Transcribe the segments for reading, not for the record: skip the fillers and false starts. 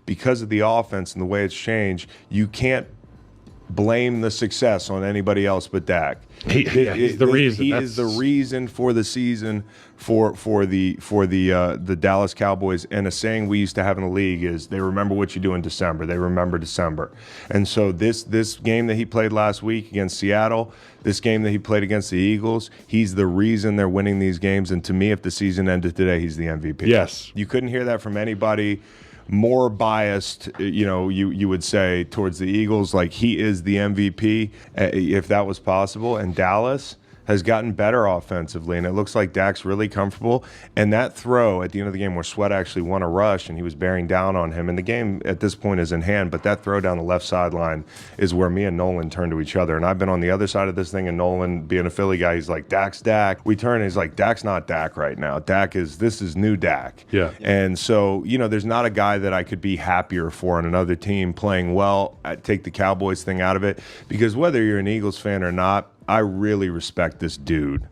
because of the offense and the way it's changed, you can't blame the success on anybody else but Dak. He's the reason. He is the reason for the season for the Dallas Cowboys. And a saying we used to have in the league is they remember what you do in December. They remember December. And so this game that he played last week against Seattle, this game that he played against the Eagles, he's the reason they're winning these games. And to me, if the season ended today, he's the MVP. Yes. You couldn't hear that from anybody more biased, you would say, towards the Eagles. Like, he is the MVP, if that was possible. And Dallas has gotten better offensively, and it looks like Dak's really comfortable. And that throw at the end of the game where Sweat actually won a rush and he was bearing down on him, and the game at this point is in hand, but that throw down the left sideline is where me and Nolan turn to each other. And I've been on the other side of this thing, and Nolan, being a Philly guy, he's like, Dak's Dak. We turn and he's like, Dak's not Dak right now. This is new Dak. Yeah. And so, there's not a guy that I could be happier for on another team playing well. I'd take the Cowboys thing out of it, because whether you're an Eagles fan or not, I really respect this dude.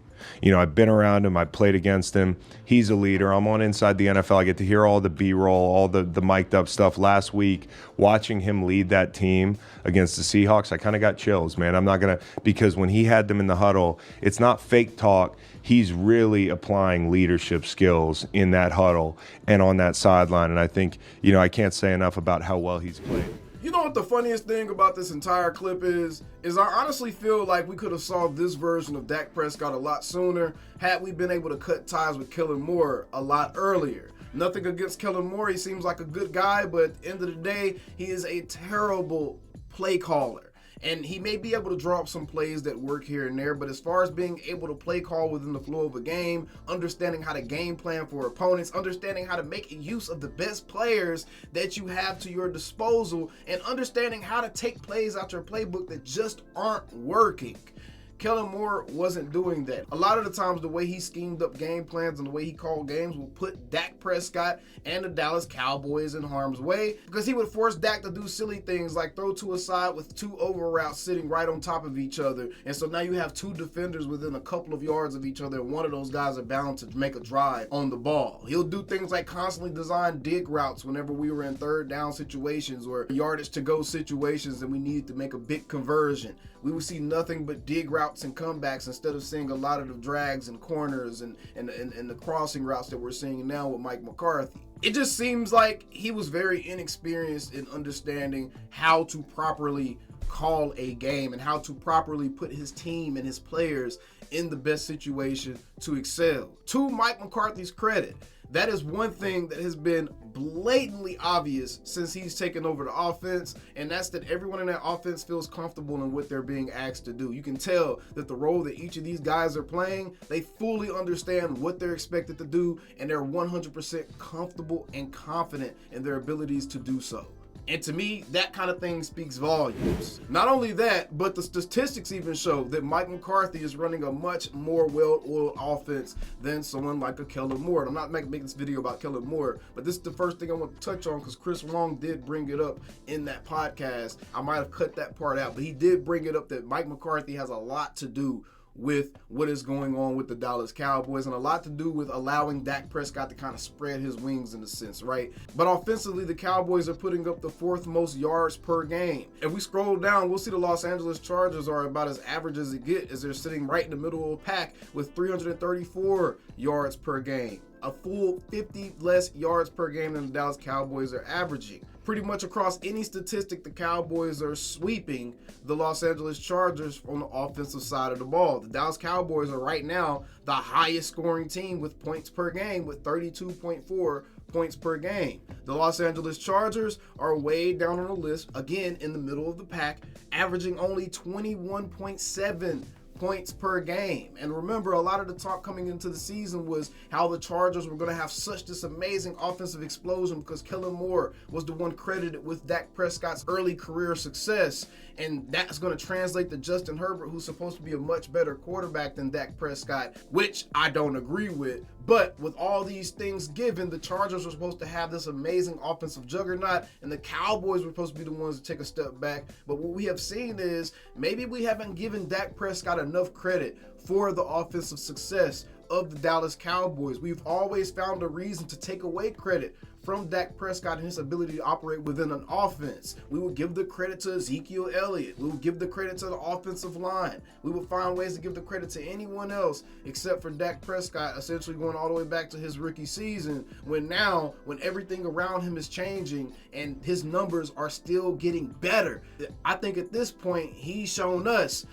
I've been around him. I played against him. He's a leader. I'm on Inside the NFL. I get to hear all the B-roll, all the mic'd up stuff. Last week, watching him lead that team against the Seahawks, I kind of got chills, man. I'm not going to, because when he had them in the huddle, it's not fake talk. He's really applying leadership skills in that huddle and on that sideline. And I think, I can't say enough about how well he's played. You know what the funniest thing about this entire clip is I honestly feel like we could have saw this version of Dak Prescott a lot sooner had we been able to cut ties with Kellen Moore a lot earlier. Nothing against Kellen Moore. He seems like a good guy, but at the end of the day, he is a terrible play caller. And he may be able to draw up some plays that work here and there, but as far as being able to play call within the flow of a game, understanding how to game plan for opponents, understanding how to make use of the best players that you have to your disposal, and understanding how to take plays out your playbook that just aren't working. Kellen Moore wasn't doing that. A lot of the times, the way he schemed up game plans and the way he called games will put Dak Prescott and the Dallas Cowboys in harm's way, because he would force Dak to do silly things like throw to a side with two over routes sitting right on top of each other. And so now you have two defenders within a couple of yards of each other, and one of those guys are bound to make a drive on the ball. He'll do things like constantly design dig routes whenever we were in third down situations or yardage to go situations and we needed to make a big conversion. We would see nothing but dig routes and comebacks instead of seeing a lot of the drags and corners and the crossing routes that we're seeing now with Mike McCarthy. It just seems like he was very inexperienced in understanding how to properly call a game and how to properly put his team and his players in the best situation to excel. To Mike McCarthy's credit, that is one thing that has been blatantly obvious since he's taken over the offense, and that's that everyone in that offense feels comfortable in what they're being asked to do. You can tell that the role that each of these guys are playing, they fully understand what they're expected to do, and they're 100% comfortable and confident in their abilities to do so. And to me, that kind of thing speaks volumes. Not only that, but the statistics even show that Mike McCarthy is running a much more well-oiled offense than someone like a Kellen Moore. And I'm not making this video about Kellen Moore, but this is the first thing I want to touch on because Chris Long did bring it up in that podcast. I might have cut that part out, but he did bring it up that Mike McCarthy has a lot to do with what is going on with the Dallas Cowboys and a lot to do with allowing Dak Prescott to kind of spread his wings in a sense, right? But offensively, the Cowboys are putting up the fourth most yards per game. If we scroll down, we'll see the Los Angeles Chargers are about as average as it gets, as they're sitting right in the middle of the pack with 334 yards per game. A full 50 less yards per game than the Dallas Cowboys are averaging. Pretty much across any statistic, the Cowboys are sweeping the Los Angeles Chargers on the offensive side of the ball. The Dallas Cowboys are right now the highest scoring team with points per game with 32.4 points per game. The Los Angeles Chargers are way down on the list, again in the middle of the pack, averaging only 21.7 points per game. And remember, a lot of the talk coming into the season was how the Chargers were going to have such this amazing offensive explosion because Kellen Moore was the one credited with Dak Prescott's early career success. And that's going to translate to Justin Herbert, who's supposed to be a much better quarterback than Dak Prescott, which I don't agree with. But with all these things given, the Chargers were supposed to have this amazing offensive juggernaut, and the Cowboys were supposed to be the ones to take a step back. But what we have seen is maybe we haven't given Dak Prescott enough credit for the offensive success of the Dallas Cowboys. We've always found a reason to take away credit from Dak Prescott and his ability to operate within an offense. We would give the credit to Ezekiel Elliott. We would give the credit to the offensive line. We would find ways to give the credit to anyone else except for Dak Prescott, essentially going all the way back to his rookie season, when everything around him is changing and his numbers are still getting better. I think at this point, he's shown us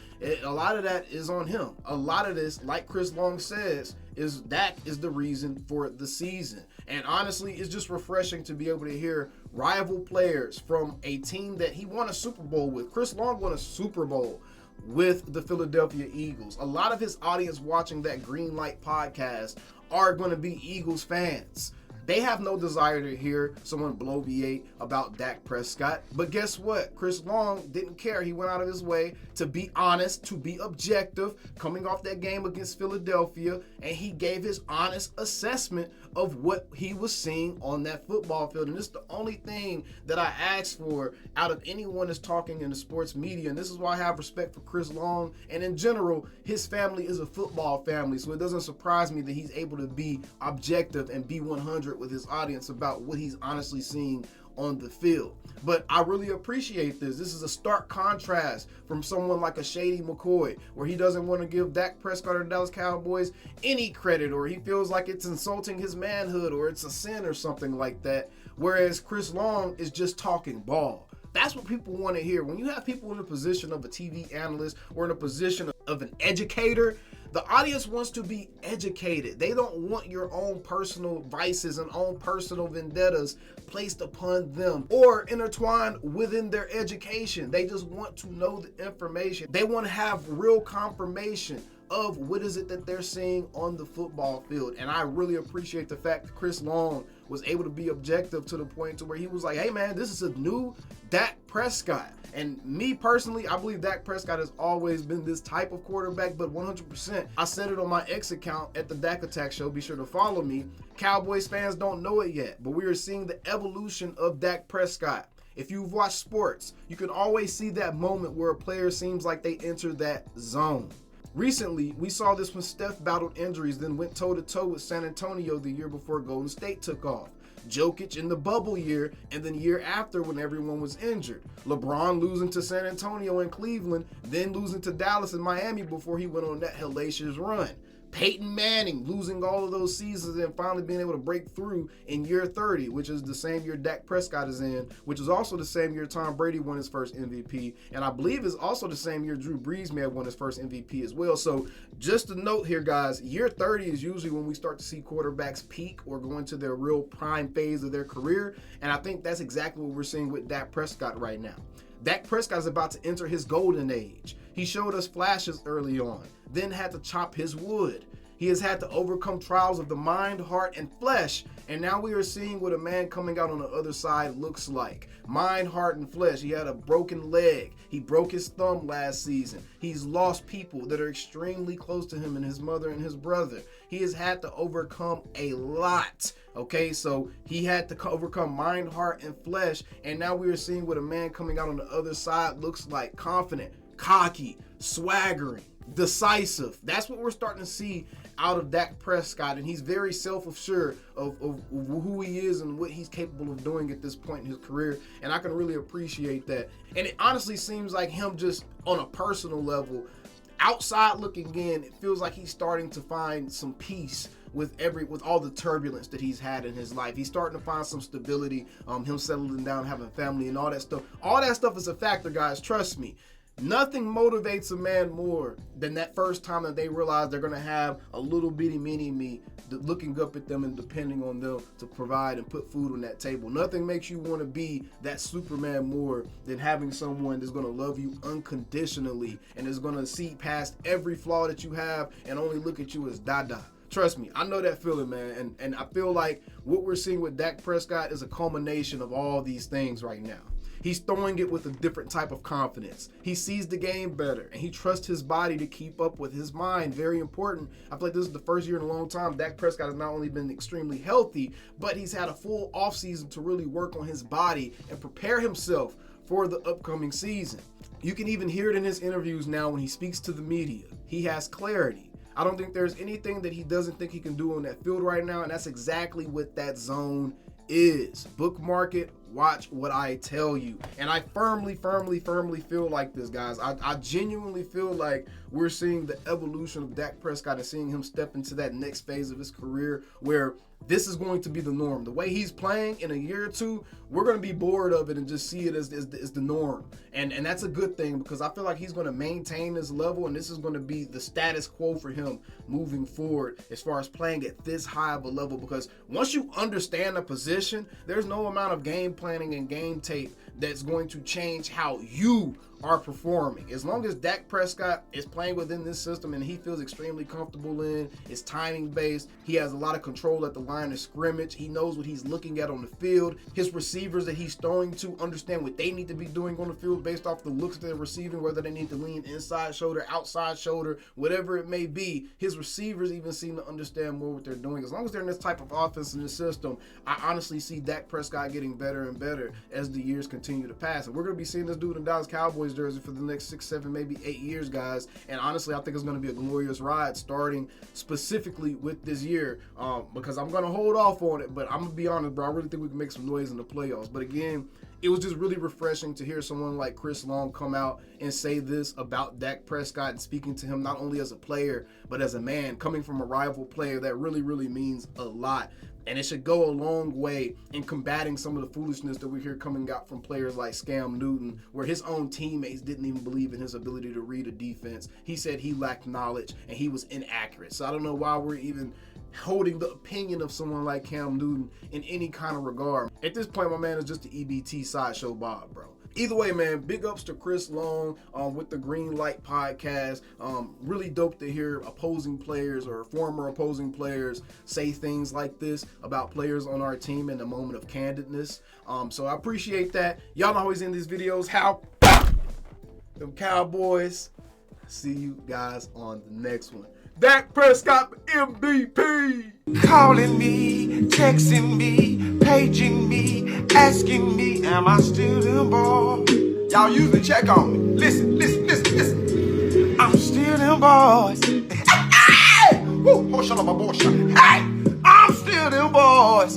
a lot of that is on him. A lot of this, like Chris Long says, is Dak is the reason for the season. And honestly, it's just refreshing to be able to hear rival players from a team that he won a Super Bowl with. Chris Long won a Super Bowl with the Philadelphia Eagles. A lot of his audience watching that Green Light podcast are going to be Eagles fans. They have no desire to hear someone bloviate about Dak Prescott. But guess what? Chris Long didn't care. He went out of his way to be honest, to be objective, coming off that game against Philadelphia, and he gave his honest assessment of what he was seeing on that football field. And this is the only thing that I ask for out of anyone that's talking in the sports media. And this is why I have respect for Chris Long. And in general, his family is a football family. So it doesn't surprise me that he's able to be objective and be 100 with his audience about what he's honestly seeing on the field. But I really appreciate this. This is a stark contrast from someone like a Shady McCoy, where he doesn't want to give Dak Prescott or the Dallas Cowboys any credit, or he feels like it's insulting his manhood or it's a sin or something like that. Whereas Chris Long is just talking ball. That's what people want to hear. When you have people in a position of a TV analyst or in a position of an educator, the audience wants to be educated. They don't want your own personal vices and own personal vendettas placed upon them or intertwined within their education. They just want to know the information. They want to have real confirmation of what is it that they're seeing on the football field. And I really appreciate the fact that Chris Long was able to be objective to the point to where he was like, hey man, this is a new Dak Prescott. And me personally, I believe Dak Prescott has always been this type of quarterback, but 100%, I said it on my X account at the Dak Attack Show. Be sure to follow me. Cowboys fans don't know it yet, but we are seeing the evolution of Dak Prescott. If you've watched sports, you can always see that moment where a player seems like they enter that zone. Recently, we saw this when Steph battled injuries, then went toe-to-toe with San Antonio the year before Golden State took off. Jokic in the bubble year, and then year after when everyone was injured. LeBron losing to San Antonio and Cleveland, then losing to Dallas and Miami before he went on that hellacious run. Peyton Manning losing all of those seasons and finally being able to break through in year 30, which is the same year Dak Prescott is in, which is also the same year Tom Brady won his first MVP, and I believe is also the same year Drew Brees may have won his first MVP as well. So just a note here, guys, year 30 is usually when we start to see quarterbacks peak or go into their real prime phase of their career, and I think that's exactly what we're seeing with Dak Prescott right now. Dak Prescott is about to enter his golden age. He showed us flashes early on, then had to chop his wood. He has had to overcome trials of the mind, heart, and flesh, and now we are seeing what a man coming out on the other side looks like. Mind, heart, and flesh. He had a broken leg. He broke his thumb last season. He's lost people that are extremely close to him and his mother and his brother. He has had to overcome a lot. Okay, so he had to overcome mind, heart, and flesh, and now we are seeing what a man coming out on the other side looks like. Confident, cocky, swaggering, decisive. That's what we're starting to see out of Dak Prescott, and he's very self-assured of who he is and what he's capable of doing at this point in his career, and I can really appreciate that. And it honestly seems like him just on a personal level, outside looking in, it feels like he's starting to find some peace with all the turbulence that he's had in his life. He's starting to find some stability, him settling down, having family and all that stuff. All that stuff is a factor, guys, trust me. Nothing motivates a man more than that first time that they realize they're going to have a little bitty mini-me looking up at them and depending on them to provide and put food on that table. Nothing makes you want to be that Superman more than having someone that's going to love you unconditionally and is going to see past every flaw that you have and only look at you as Dada. Trust me, I know that feeling, man. And I feel like what we're seeing with Dak Prescott is a culmination of all these things right now. He's throwing it with a different type of confidence. He sees the game better, and he trusts his body to keep up with his mind. Very important. I feel like this is the first year in a long time Dak Prescott has not only been extremely healthy, but he's had a full offseason to really work on his body and prepare himself for the upcoming season. You can even hear it in his interviews now when he speaks to the media. He has clarity. I don't think there's anything that he doesn't think he can do on that field right now, and that's exactly what that zone is. Bookmark it. Watch what I tell you. And I firmly feel like this, guys. I genuinely feel like we're seeing the evolution of Dak Prescott and seeing him step into that next phase of his career where this is going to be the norm. The way he's playing in a year or two, we're going to be bored of it and just see it as the norm. And that's a good thing because I feel like he's going to maintain this level, and this is going to be the status quo for him moving forward as far as playing at this high of a level, because once you understand the position, there's no amount of game planning and game tape that's going to change how you are performing. As long as Dak Prescott is playing within this system and he feels extremely comfortable in, it's timing based, he has a lot of control at the line of scrimmage, he knows what he's looking at on the field, his receivers that he's throwing to understand what they need to be doing on the field based off the looks they're receiving, whether they need to lean inside shoulder, outside shoulder, whatever it may be. His receivers even seem to understand more what they're doing. As long as they're in this type of offense in this system, I honestly see Dak Prescott getting better and better as the years continue to pass. And we're going to be seeing this dude in Dallas Cowboys jersey for the next 6, 7, maybe 8 years, guys. And honestly, I think it's going to be a glorious ride starting specifically with this year, because I'm going to hold off on it, but I'm going to be honest, bro. I really think we can make some noise in the playoffs. But again, it was just really refreshing to hear someone like Chris Long come out and say this about Dak Prescott and speaking to him not only as a player, but as a man, coming from a rival player. That really means a lot. And it should go a long way in combating some of the foolishness that we hear coming out from players like Cam Newton, where his own teammates didn't even believe in his ability to read a defense. He said he lacked knowledge and he was inaccurate. So I don't know why we're even holding the opinion of someone like Cam Newton in any kind of regard. At this point, my man is just the EBT sideshow Bob, bro. Either way, man, big ups to Chris Long with the Green Light podcast. Really dope to hear opposing players or former opposing players say things like this about players on our team in a moment of candidness. So I appreciate that. Y'all know always in these videos how them Cowboys. See you guys on the next one. Dak Prescott MVP. Calling me, texting me, paging me, asking me, am I still the ball? Y'all usually check on me. Listen. I'm still them boys. Hey! Woo! Oh, shut up, my boy. Hey! I'm still them boys.